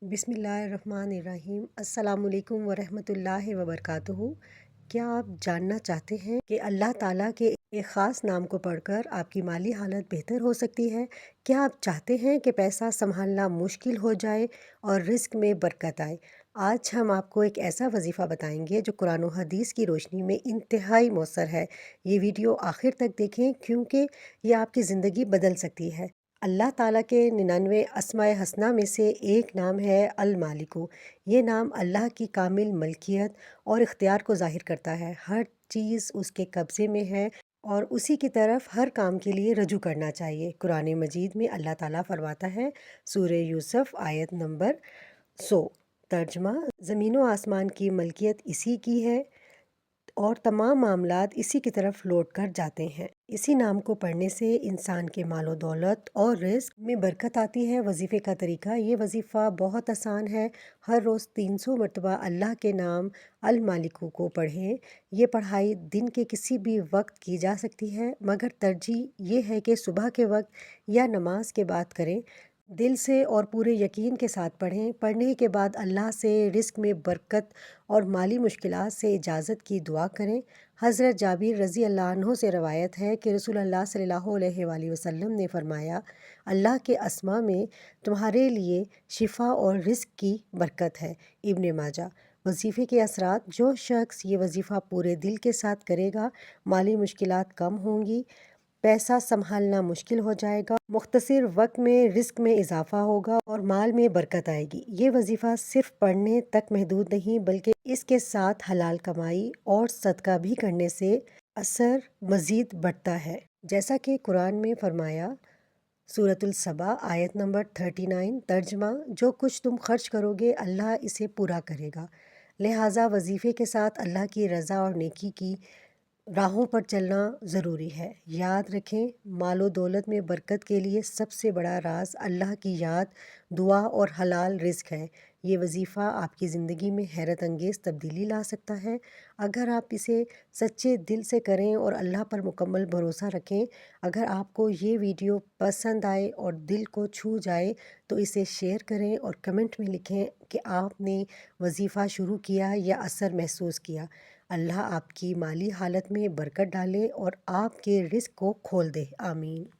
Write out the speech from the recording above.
بسم اللہ الرحمن الرحیم۔ السلام علیکم ورحمۃ اللہ وبرکاتہ۔ کیا آپ جاننا چاہتے ہیں کہ اللہ تعالیٰ کے ایک خاص نام کو پڑھ کر آپ کی مالی حالت بہتر ہو سکتی ہے؟ کیا آپ چاہتے ہیں کہ پیسہ سنبھالنا مشکل ہو جائے اور رزق میں برکت آئے؟ آج ہم آپ کو ایک ایسا وظیفہ بتائیں گے جو قرآن و حدیث کی روشنی میں انتہائی مؤثر ہے۔ یہ ویڈیو آخر تک دیکھیں کیونکہ یہ آپ کی زندگی بدل سکتی ہے۔ اللہ تعالیٰ کے 99 اسماء حسنہ میں سے ایک نام ہے المالکو۔ یہ نام اللہ کی کامل ملکیت اور اختیار کو ظاہر کرتا ہے۔ ہر چیز اس کے قبضے میں ہے اور اسی کی طرف ہر کام کے لیے رجوع کرنا چاہیے۔ قرآن مجید میں اللہ تعالیٰ فرماتا ہے، سورہ یوسف آیت نمبر 100، ترجمہ: زمین و آسمان کی ملکیت اسی کی ہے اور تمام معاملات اسی کی طرف لوٹ کر جاتے ہیں۔ اسی نام کو پڑھنے سے انسان کے مال و دولت اور رزق میں برکت آتی ہے۔ وظیفے کا طریقہ: یہ وظیفہ بہت آسان ہے۔ ہر روز 300 مرتبہ اللہ کے نام المالکو کو پڑھیں۔ یہ پڑھائی دن کے کسی بھی وقت کی جا سکتی ہے، مگر ترجیح یہ ہے کہ صبح کے وقت یا نماز کے بعد کریں۔ دل سے اور پورے یقین کے ساتھ پڑھیں۔ پڑھنے کے بعد اللہ سے رزق میں برکت اور مالی مشکلات سے اجازت کی دعا کریں۔ حضرت جابر رضی اللہ عنہ سے روایت ہے کہ رسول اللہ صلی اللہ علیہ وآلہ وسلم نے فرمایا، اللہ کے اسماء میں تمہارے لیے شفا اور رزق کی برکت ہے۔ ابن ماجہ۔ وظیفے کے اثرات: جو شخص یہ وظیفہ پورے دل کے ساتھ کرے گا، مالی مشکلات کم ہوں گی، پیسہ سنبھالنا مشکل ہو جائے گا، مختصر وقت میں رزق میں اضافہ ہوگا اور مال میں برکت آئے گی۔ یہ وظیفہ صرف پڑھنے تک محدود نہیں بلکہ اس کے ساتھ حلال کمائی اور صدقہ بھی کرنے سے اثر مزید بڑھتا ہے۔ جیسا کہ قرآن میں فرمایا، سورۃ السبا آیت نمبر 39، ترجمہ: جو کچھ تم خرچ کرو گے اللہ اسے پورا کرے گا۔ لہٰذا وظیفے کے ساتھ اللہ کی رضا اور نیکی کی راہوں پر چلنا ضروری ہے۔ یاد رکھیں، مال و دولت میں برکت کے لیے سب سے بڑا راز اللہ کی یاد، دعا اور حلال رزق ہے۔ یہ وظیفہ آپ کی زندگی میں حیرت انگیز تبدیلی لا سکتا ہے اگر آپ اسے سچے دل سے کریں اور اللہ پر مکمل بھروسہ رکھیں۔ اگر آپ کو یہ ویڈیو پسند آئے اور دل کو چھو جائے تو اسے شیئر کریں اور کمنٹ میں لکھیں کہ آپ نے وظیفہ شروع کیا یا اثر محسوس کیا۔ اللہ آپ کی مالی حالت میں برکت ڈالے اور آپ کے رزق کو کھول دے۔ آمین۔